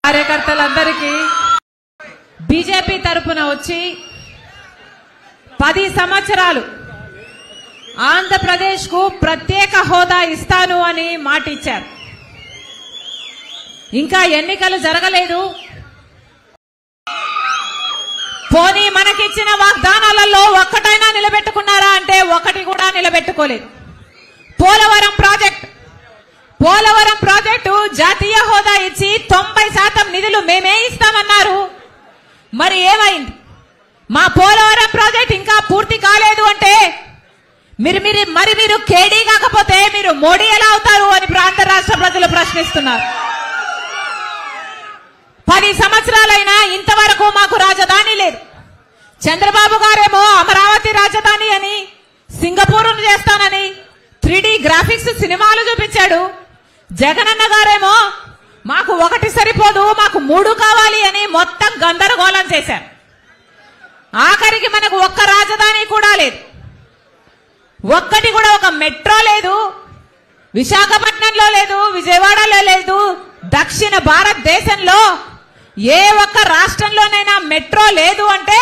కార్యకర్తలందరికీ బీజేపీ తరపున వచ్చి 10 సంవత్సరాలు ఆంధ్రప్రదేశ్ కు ప్రత్యేక హోదా ఇస్తాను అని మాట ఇచ్చారు. ఇంకా ఎన్నికలు జరగలేదు. పోనీ మనకిచ్చిన వాగ్దానాలలో ఒక్కటైనా నిలబెట్టుకున్నారా అంటే ఒకటి కూడా నిలబెట్టుకోలేదు. పోలవరం ప్రాజెక్టు జాతీయ హోదా ఇచ్చి 90% నిధులు మేమే ఇస్తామన్నారు. మరి ఏమైంది? మా పోలవరం ప్రాజెక్ట్ ఇంకా పూర్తి కాలేదు అంటే మీరు కేడీ కాకపోతే మీరు మోడీ ఎలా అవుతారు అని ప్రాంత రాష్ట్ర ప్రజలు ప్రశ్నిస్తున్నారు. 10 సంవత్సరాలైనా ఇంతవరకు మాకు రాజధాని లేదు. చంద్రబాబు గారేమో అమరావతి రాజధాని అని, సింగపూర్ చేస్తానని 3D గ్రాఫిక్స్ సినిమాలు చూపించాడు. జగనన్న గారేమో మాకు 1 సరిపోదు, మాకు 3 కావాలి అని మొత్తం గందరగోళం చేశారు. ఆఖరికి మనకు ఒక్క రాజధాని కూడా లేదు. ఒక్కటి కూడా ఒక మెట్రో లేదు. విశాఖపట్నంలో లేదు, విజయవాడలో లేదు. దక్షిణ భారతదేశంలో ఏ ఒక్క రాష్ట్రంలోనైనా మెట్రో లేదు అంటే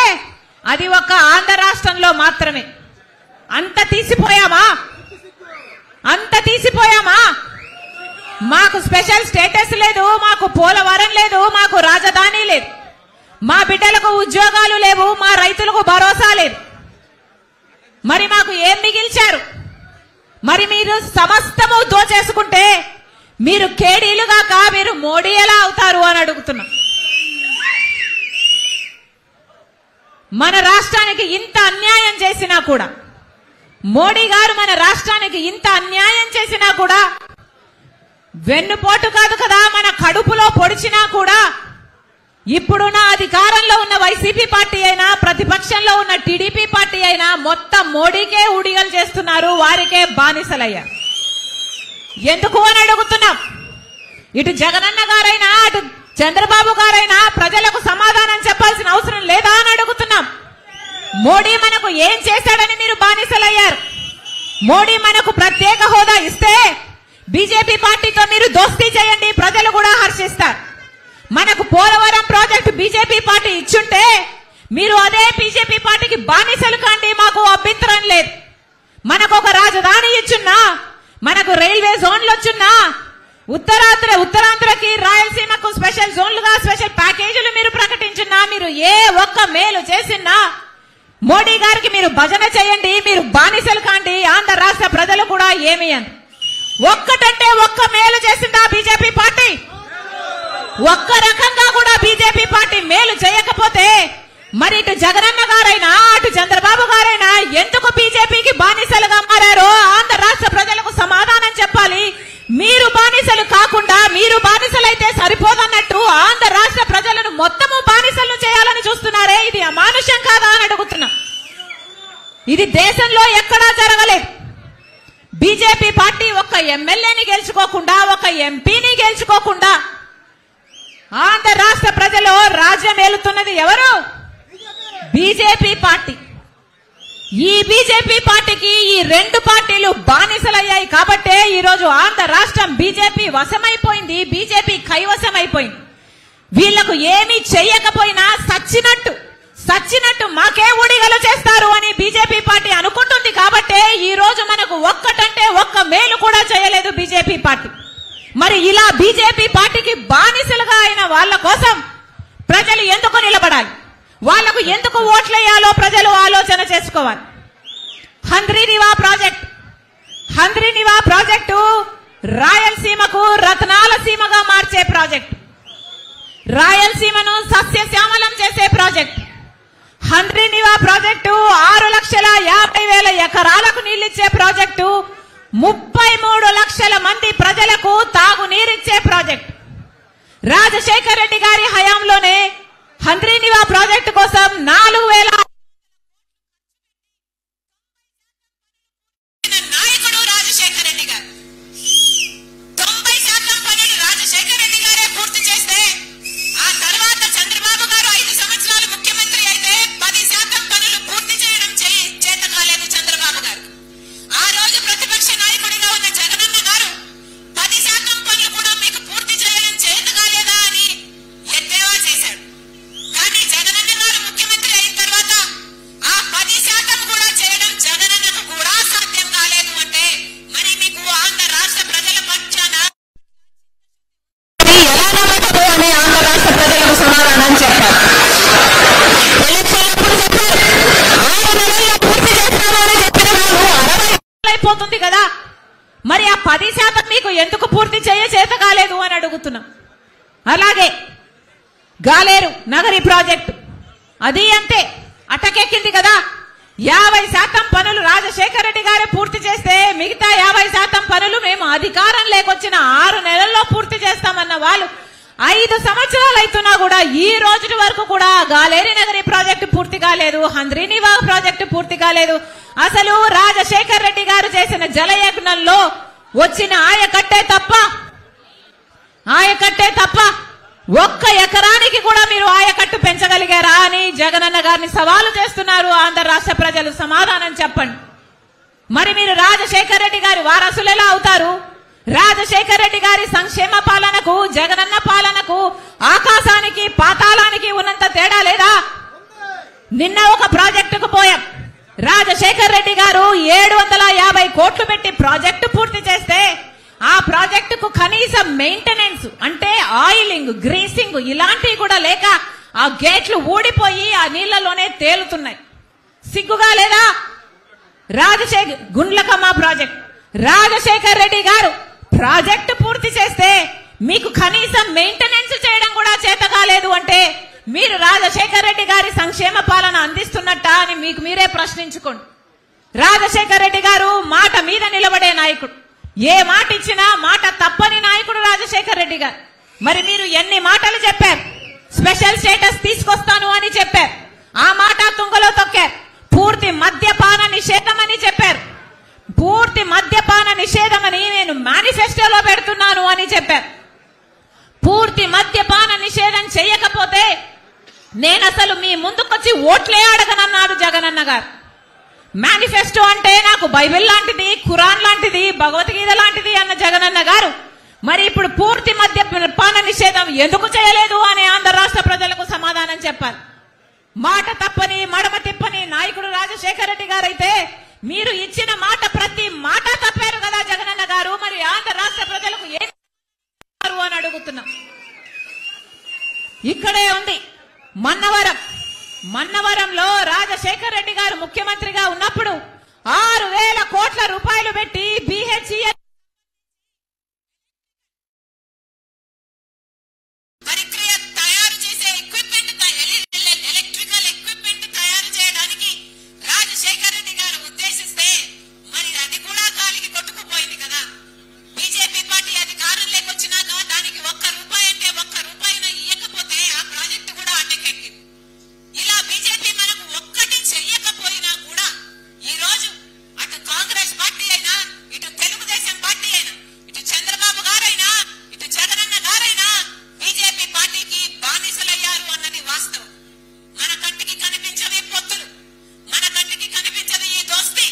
అది ఒక్క ఆంధ్ర రాష్ట్రంలో మాత్రమే. అంత తీసిపోయామా? మాకు స్పెషల్ స్టేటస్ లేదు, మాకు పోలవరం లేదు, మాకు రాజధాని లేదు, మా బిడ్డలకు ఉద్యోగాలు లేవు, మా రైతులకు భరోసా లేదు. మరి మాకు ఏం మిగిల్చారు? మరి మీరు సమస్తము దోచేసుకుంటే మీరు కేడీలు గాక మీరు మోడీ ఎలా అవుతారు అని అడుగుతున్నాం. మన రాష్ట్రానికి ఇంత అన్యాయం చేసినా కూడా, మోడీ గారు మన రాష్ట్రానికి ఇంత అన్యాయం చేసినా కూడా, వెన్నుపోటు కాదు కదా మన కడుపులో పొడిచినా కూడా, ఇప్పుడున్న అధికారంలో ఉన్న వైసీపీ పార్టీ అయినా, ప్రతిపక్షంలో ఉన్న టీడీపీ పార్టీ అయినా మొత్తం మోడీకే ఉడిగలు చేస్తున్నారు, వారికే బానిసలయ్యారు. ఎందుకు అని అడుగుతున్నాం. ఇటు జగనన్న గారైనా అటు చంద్రబాబు గారైనా ప్రజలకు సమాధానం చెప్పాల్సిన అవసరం లేదా అని అడుగుతున్నాం. మోడీ మనకు ఏం చేశాడని మీరు బానిసలయ్యారు? మోడీ మనకు ప్రత్యేక హోదా ఇస్తే బీజేపీ పార్టీతో మీరు దోస్తీ చేయండి, ప్రజలు కూడా హర్షిస్తారు. మనకు పోలవరం ప్రాజెక్టు బీజేపీ పార్టీ ఇచ్చుంటే మీరు అదే బీజేపీ పార్టీకి బానిసలు కాండి, మాకు అభ్యంతరం లేదు. మనకు ఒక రాజధాని ఇచ్చున్నా, మనకు రైల్వే జోన్లు వచ్చున్నా, ఉత్తరాంధ్రకి రాయలసీమకు స్పెషల్ జోన్లుగా స్పెషల్ ప్యాకేజీలు మీరు ప్రకటించున్నా, మీరు ఏ ఒక్క మేలు చేసినా మోడీ గారికి మీరు భజన చేయండి, మీరు బానిసలు కాండి, ఆంధ్ర రాష్ట్ర ప్రజలు కూడా ఏమి అని. ఒక్కటంటే ఒక్క మేలు చేసిందా బీజేపీ పార్టీ? ఒక్క రకంగా కూడా బీజేపీ పార్టీ మేలు చేయకపోతే మరి ఇటు జగనన్న గారైనా అటు చంద్రబాబు గారైనా ఎందుకు బీజేపీకి బానిసలుగా మారారో ఆంధ్ర రాష్ట్ర ప్రజలకు సమాధానం చెప్పాలి. మీరు బానిసలు కాకుండా, మీరు బానిసలైతే సరిపోదన్నట్టు ఆంధ్ర రాష్ట్ర ప్రజలను మొత్తము బానిసలను చేయాలని చూస్తున్నారే, ఇది అమానుషం కాదా అని అడుగుతున్నా. ఇది దేశంలో ఎక్కడా జరగలేదు. బీజేపీ పార్టీ ఒక్క ఎమ్మెల్యేని గెలుచుకోకుండా, ఒక ఎంపీని గెలుచుకోకుండా ఆంధ్ర రాష్ట్ర ప్రజలు రాజ్యం ఏలుతున్నది ఎవరు? BJP party. ఈ బీజేపీ పార్టీకి ఈ 2 పార్టీలు బానిసలయ్యాయి కాబట్టే ఈ రోజు ఆంధ్ర రాష్ట్రం బీజేపీ వశమైపోయింది, బీజేపీ కైవశమైపోయింది. వీళ్లకు ఏమీ చెయ్యకపోయినా సచ్చినట్టు మాకే ఊడిగలు చేస్తారు అని బీజేపీ పార్టీ అనుకుంటుంది కాబట్టే ఈ రోజు మనకు ఒక్కటంటే ఒక్క మేలు కూడా చేయలేదు బీజేపీ పార్టీ. మరి ఇలా బీజేపీ పార్టీకి బానిసలుగా అయిన వాళ్ళ కోసం ప్రజలు ఎందుకు నిలబడాలి? వాళ్లకు ఎందుకు ఓట్లేయాలో ప్రజలు ఆలోచన చేసుకోవాలి. హంద్రీనివా ప్రాజెక్టు రాయలసీమకు రత్నాల సీమగా మార్చే ప్రాజెక్టు, రాయలసీమను సస్యశ్యామలం చేసే ప్రాజెక్టు. హంద్రీనివా ప్రాజెక్టు 6,50,000 ఎకరాలకు నీళ్లిచ్చే ప్రాజెక్టు, 33 లక్షల మంది ప్రజలకు తాగునీరిచ్చే ప్రాజెక్టు. రాజశేఖర్ రెడ్డి గారి హయాంలోనే హంద్రీనివా ప్రాజెక్టు కోసం 4,000 నాయకుడు రాజశేఖర్ రెడ్డి గారు. 90% పనులు రాజశేఖర్ రెడ్డి గారే పూర్తి చేస్తే ఆ తర్వాత చంద్రబాబు గారు 5 సంవత్సరాలు ముఖ్యమంత్రి అయితే 10% పనులు పూర్తి చేయడం చేత కాలేదు చంద్రబాబు గారు. ఆ రోజు ప్రతిపక్ష నాయకుడిగా ఉన్న జగనన్న గారు 10% పనులు కూడా మీకు పూర్తి చేయడం చేత కాలేదా అని అయిపోతుంది కదా, మరి ఆ 10% మీకు ఎందుకు పూర్తి చేత కాలేదు అని అడుగుతున్నాం. అలాగే గాలేరు నగరి ప్రాజెక్టు అది అంతే అటకెక్కింది కదా. 50% పనులు రాజశేఖర రెడ్డి గారే పూర్తి చేస్తే మిగతా 50% పనులు మేము అధికారం లేకొచ్చిన 6 నెలల్లో పూర్తి చేస్తామన్న వాళ్ళు 5 సంవత్సరాలు అవుతున్నా కూడా ఈ రోజు వరకు కూడా గాలేరు నగరి ప్రాజెక్టు పూర్తి కాలేదు, హంద్రీనివాగ్ ప్రాజెక్టు పూర్తి కాలేదు. అసలు రాజశేఖర రెడ్డి గారు చేసిన జలయజ్ఞంలో వచ్చిన ఆయకట్టే తప్ప 1 ఎకరానికి కూడా మీరు ఆయకట్టు పెంచగలిగారా అని జగనన్న గారిని సవాలు చేస్తున్నారు ఆంధ్ర రాష్ట్ర ప్రజలు. సమాధానం చెప్పండి. మరి మీరు రాజశేఖర రెడ్డి గారి వారసులు ఎలా అవుతారు? రాజశేఖర రెడ్డి గారి సంక్షేమ పాలనకు జగనన్న పాలనకు ఆకాశానికి పాతాళానికి ఉన్నంత తేడా లేదా? నిన్న ఒక ప్రాజెక్టుకు పోయాం. రాజశేఖర రెడ్డి గారు 750 కోట్లు పెట్టి ప్రాజెక్టు పూర్తి చేస్తే ఆ ప్రాజెక్టుకు కనీసం మెయింటెనెన్స్ అంటే ఆయిలింగ్, గ్రీసింగ్ ఇలాంటివి కూడా లేక ఆ గేట్లు ఊడిపోయి ఆ నీళ్లలోనే తేలుతున్నాయి. సిగ్గుగా లేదా? గుండ్లకమ్మ ప్రాజెక్ట్ రాజశేఖర రెడ్డి గారు ప్రాజెక్టు పూర్తి చేస్తే మీకు కనీసం మెయింటెనెన్స్ చేయడం కూడా చేత కాలేదు అంటే మీరు రాజశేఖర రెడ్డి గారి సంక్షేమ పాలన అందిస్తున్నట్ట అని మీకు మీరే ప్రశ్నించుకోండి. రాజశేఖర రెడ్డి గారు మాట మీద నిలబడే నాయకుడు, ఏ మాట ఇచ్చినా మాట తప్పని నాయకుడు రాజశేఖర రెడ్డి గారు. మరి మీరు ఎన్ని మాటలు చెప్పారు? స్పెషల్ స్టేటస్ తీసుకొస్తాను అని చెప్పారు, ఆ మాట తుంగలో తొక్కారు. పూర్తి మద్యపాన నిషేధం అని చెప్పారు, పూర్తి మద్యపాన నిషేధం అని నేను మేనిఫెస్టోలో పెడుతున్నాను అని చెప్పారు. పూర్తి మద్యపాన నిషేధం చేయకపోతే నేను అసలు మీ ముందుకొచ్చి ఓట్లే అడగనన్నాడు జగనన్న గారు. మేనిఫెస్టో అంటే నాకు బైబిల్ లాంటిది, ఖురాన్ లాంటిది, భగవద్గీత లాంటిది అన్న జగనన్న గారు మరి ఇప్పుడు పూర్తి మద్యపాన నిషేధం ఎందుకు చేయలేదు అని ఆంధ్ర రాష్ట్ర ప్రజలకు సమాధానం చెప్పాలి. మాట తప్పని మడమ తిప్పని నాయకుడు రాజశేఖర రెడ్డి గారు అయితే మీరు ఇచ్చిన మాట ప్రతి మాట తప్పారు కదా జగనన్న గారు. మరి ఆంధ్ర రాష్ట్ర ప్రజలకు ఏం అని అడుగుతున్నాం. ఇక్కడే ఉంది మన్నవరంలో రాజశేఖర రెడ్డి గారు ముఖ్యమంత్రిగా ఉన్నప్పుడు 6,000 కోట్ల రూపాయలు పెట్టి BHEL తయారు చేసే ఎలక్ట్రికల్ ఎక్విప్మెంట్ తయారు చేయడానికి రాజశేఖర రెడ్డి గారు ఉద్దేశిస్తే మరి అది కూడా గాలికి కొట్టుకుపోయింది కదా. బీజేపీ పార్టీ అధికారం లేకొచ్చినాక దానికి 1 రూపాయి అంటే 1 రూపాయిన ఇయ్యకపోతే ఆ ప్రాజెక్టు కూడా అడ్డకెక్కింది. ఇలా బీజేపీ మనకు ఒక్కటి చెయ్యకపోయినా కూడా ఈ రోజు అటు కాంగ్రెస్ పార్టీ అయినా ఇటు తెలుగుదేశం పార్టీ అయినా ఇటు చంద్రబాబు గారైనా ఇటు జగనన్న గారైనా బీజేపీ పార్టీకి బానిసలయ్యారు అన్నది వాస్తవం. మన కంటికి కనిపించని పొత్తులు, మన కంటికి కనిపించని ఈ దోస్తి,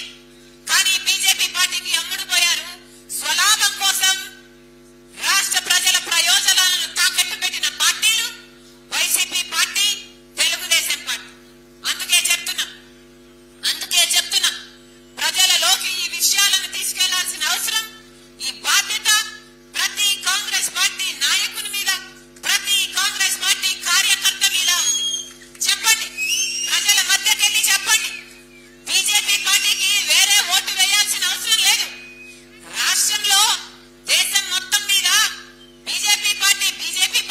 కానీ బీజేపీ పార్టీకి అమ్ముడుపోయారు. స్వలాభం కోసం రాష్ట్ర ప్రజల ప్రయోజనాలను తాకట్టు పెట్టిన పార్టీలు వైసీపీ పార్టీ, తెలుగుదేశం పార్టీ. అందుకే చెప్తున్నాం ప్రజలలోకి ఈ విషయాలను తీసుకెళ్లాల్సిన అవసరం, ఈ బాధ్యత ప్రతి కాంగ్రెస్ పార్టీ నాయకుని మీద, ప్రతి కాంగ్రెస్ పార్టీ కార్యకర్త మీద ఉంది. చెప్పండి, ప్రజల మధ్యకెళ్ళి చెప్పండి. బీజేపీ పార్టీకి వేరే ఓటు వేయాల్సిన అవసరం లేదు. రాష్ట్రంలో దేశం మొత్తం మీద బీజేపీ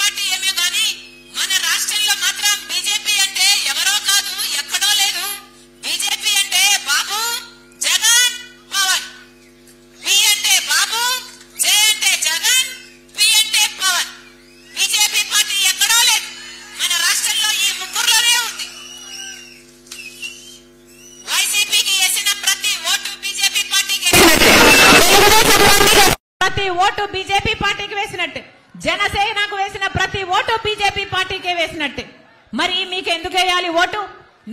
పార్టీ ఏమే గాని మన రాష్ట్రంలో మాత్రం బీజేపీ అంటే ఎవరో కాదు, ఎక్కడో లేదు. బీజేపీ అంటే బాబు, జగన్, పవన్. బి అంటే బాబు, జే అంటే జగన్, పి అంటే పవన్. బీజేపీ పార్టీ ఎక్కడో లేదు, మన రాష్ట్రంలో ఈ ముగ్గురులోనే ఉంది. వైసీపీకి వేసిన ప్రతి ఓటు బీజేపీ పార్టీకి వేసినట్టే, జనసేనకు వేసిన ప్రతి ఓటు బీజేపీ పార్టీకే వేసినట్టే. మరి మీకు ఎందుకు వేయాలి ఓటు?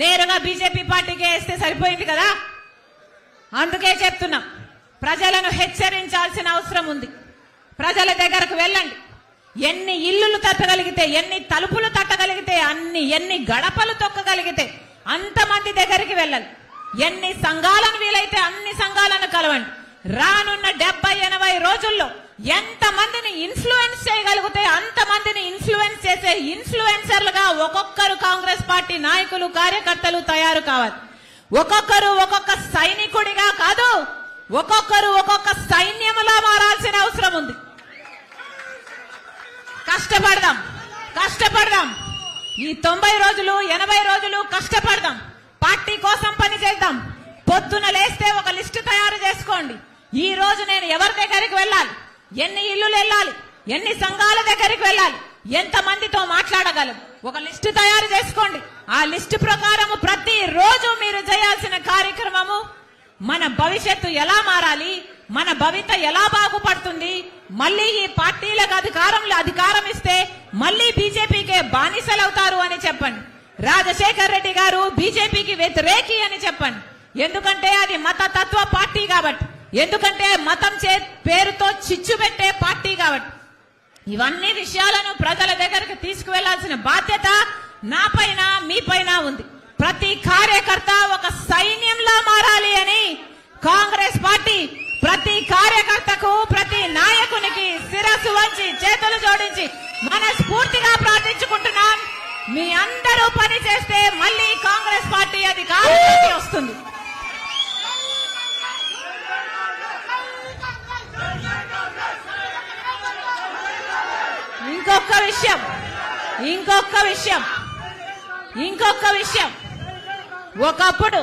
నేరుగా బీజేపీ పార్టీకే వేస్తే సరిపోయింది కదా. అందుకే చెప్తున్నాం, ప్రజలను హెచ్చరించాల్సిన అవసరం ఉంది. ప్రజల దగ్గరకు వెళ్ళండి. ఎన్ని ఇల్లులు తట్టగలిగితే, ఎన్ని తలుపులు తట్టగలిగితే, ఎన్ని గడపలు తొక్కగలిగితే అంతమంది దగ్గరికి వెళ్ళాలి. ఎన్ని సంఘాలను వీలైతే అన్ని సంఘాలను కలవండి. రానున్న 70-80 రోజుల్లో ఎంతమందిని ఇన్ఫ్లుయెన్స్ చేయగలిగితే అంతమందిని ఇన్ఫ్లుయెన్స్ చేసే ఇన్ఫ్లుయెన్సర్లుగా ఒక్కొక్కరు కాంగ్రెస్ పార్టీ నాయకులు, కార్యకర్తలు తయారు కావాలి. ఒక్కొక్కరు ఒక్కొక్క సైనికుడిగా కాదు, ఒక్కొక్కరు ఒక్కొక్క సైన్యములా మారాల్సిన అవసరం ఉంది. కష్టపడదాం. ఈ 90 రోజులు 80 రోజులు కష్టపడదాం. పార్టీ కోసం పని చేద్దాం. పొద్దున లేస్తే ఒక లిస్టు తయారు చేసుకోండి. ఈ రోజు నేను ఎవరి దగ్గరికి వెళ్ళాలి, ఎన్ని ఇల్లులు వెళ్ళాలి, ఎన్ని సంఘాల దగ్గరికి వెళ్ళాలి, ఎంత మందితో మాట్లాడగలం, ఒక లిస్టు తయారు చేసుకోండి. ఆ లిస్టు ప్రకారం ప్రతి రోజు మీరు చేయాల్సిన కార్యక్రమము మన భవిష్యత్తు ఎలా మారాలి, మన భవిత ఎలా బాగుపడుతుంది, మళ్ళీ ఈ పార్టీలకు అధికారం ఇస్తే మళ్ళీ బీజేపీకే బానిసలవుతారు అని చెప్పండి. రాజశేఖర్ రెడ్డి గారు బీజేపీకి వ్యతిరేకి అని చెప్పండి. ఎందుకంటే అది మతతత్వ పార్టీ కాబట్టి, ఎందుకంటే మతం పేరుతో చిచ్చు పెట్టే పార్టీ కాబట్టి. ఇవన్నీ విషయాలను ప్రజల దగ్గరకు తీసుకువెళ్లాల్సిన బాధ్యత నా పైన మీ పైన ఉంది. ప్రతి కార్యకర్త ఒక సైన్యంలా మారాలి అని కాంగ్రెస్ పార్టీ ప్రతి కార్యకర్తకు ప్రతి నాయకునికి శిరస్సు వంచి చేతులు జోడించి మనస్ఫూర్తిగా ప్రార్థించుకుంటున్నాం. మీ అందరూ పని చేస్తే మళ్ళీ కాంగ్రెస్ పార్టీ అధికారంలోకి వస్తుంది. ఇంకొక విషయం ఒకప్పుడు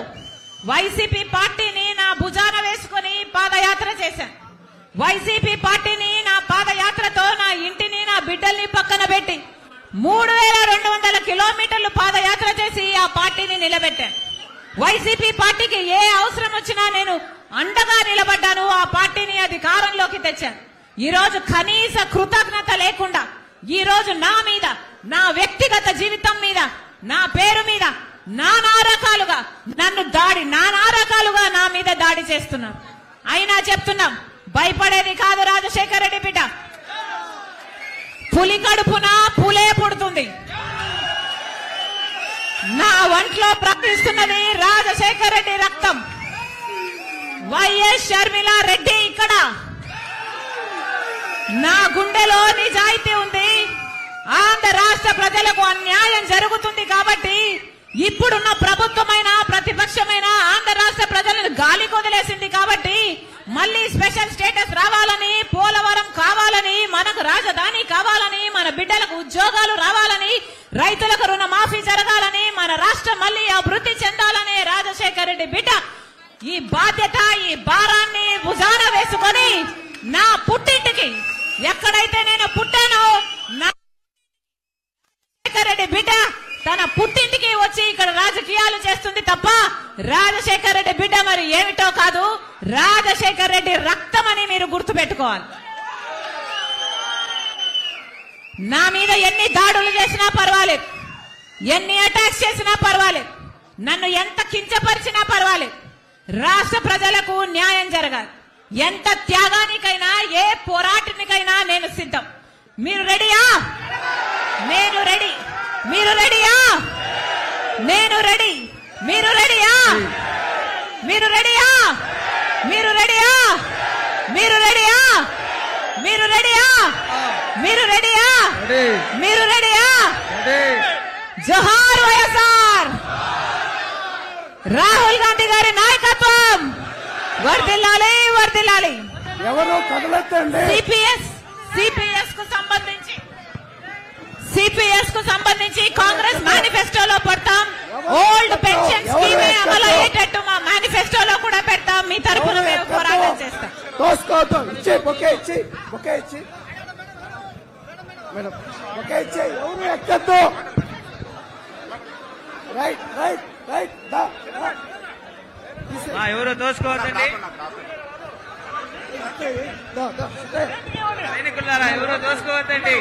వైసీపీ పార్టీని నా భుజాన వేసుకుని పాదయాత్ర చేశాను. వైసీపీ పార్టీని నా పాదయాత్రతో నా ఇంటిని నా బిడ్డల్ని పక్కన పెట్టి 3200 కిలోమీటర్లు పాదయాత్ర చేసి ఆ పార్టీని నిలబెట్టాను. వైసీపీ పార్టీకి ఏ అవసరం వచ్చినా నేను అండగా నిలబడ్డాను. ఆ పార్టీని అధికారంలోకి తెచ్చాను. ఈ రోజు కనీస కృతజ్ఞత లేకుండా ఈ రోజు నా మీద, నా వ్యక్తిగత జీవితం మీద, నా పేరు మీద నానా రకాలుగా నా మీద దాడి చేస్తున్నారు. అయినా చెప్తున్నాం, భయపడేది కాదు రాజశేఖర్ రెడ్డి బిడ్డ. పులి కడుపున పులే పుడుతుంది. నా ఒంట్లో ప్రవహిస్తున్నది రాజశేఖర్ రెడ్డి రక్తం. వైఎస్ షర్మిల రెడ్డి ఇక్కడ. నా గుండెలో నిజాయితీ ఉంది. ఆంధ్ర రాష్ట్ర ప్రజలకు అన్యాయం జరుగుతుంది కాబట్టి ఇప్పుడున్న ప్రభుత్వమైన ప్రతిపక్షమైన ఆంధ్ర రాష్ట్ర ప్రజలను గాలి కొదిలేసింది కాబట్టి మళ్ళీ స్పెషల్ స్టేటస్ రావాలని, పోలవరం కావాలని, మనకు రాజధాని కావాలని, మన బిడ్డలకు ఉద్యోగాలు రావాలని, రైతులకు రుణమాఫీ జరగాలని, మన రాష్ట్రం మళ్ళీ అభివృద్ధి చెందాలనే రాజశేఖర్ రెడ్డి బిడ్డ ఈ బాధ్యత, ఈ భారాన్ని భుజాన వేసుకొని నా పుట్టింటికి, ఎక్కడైతే నేను పుట్టానో రాజశేఖర్ రెడ్డి బిడ్డ తన పుట్టింటికి వచ్చి ఇక్కడ రాజకీయాలు చేస్తుంది తప్ప రాజశేఖర్ రెడ్డి బిడ్డ మరి ఏమిటో కాదు, రాజశేఖర్ రెడ్డి రక్తం అని మీరు గుర్తుపెట్టుకోవాలి. నా మీద ఎన్ని దాడులు చేసినా పర్వాలేదు, ఎన్ని అటాక్స్ చేసినా పర్వాలేదు, నన్ను ఎంత కించపరిచినా పర్వాలేదు, రాష్ట్ర ప్రజలకు న్యాయం జరగాలి. ఎంత త్యాగానికైనా, ఏ పోరాటానికైనా నేను సిద్ధం. మీరు రెడీయా? నేను రెడీ. మీరు రెడీయా? నేను రెడీ. మీరు రెడీయా? మీరు రెడీయా? మీరు రెడీయా? మీరు రెడీయా? మీరు రెడీయా? మీరు రెడీయా? మీరు రెడీయా? జోహార్ వైఎస్ఆర్. రాహుల్ గాంధీ గారి నాయకత్వం వర్ధిల్లాలి, వర్ధిల్లాలి. ఎవరు కదలొద్దండి. సిపిఎస్ కు సంబంధించి కాంగ్రెస్ మేనిఫెస్టోలో పెడతాం. ఓల్డ్ పెన్షన్ స్కీమే అమలు అయ్యేటట్టు మా మేనిఫెస్టోలో కూడా పెడతాం. మీ తరఫున మేము పోరాటం చేస్తాం. ఎవరు ఎక్కద్దు. Right right right. ఎవరు దోసుకోవద్దండి. సైనికులారా ఎవరు దోసుకోవద్దండి.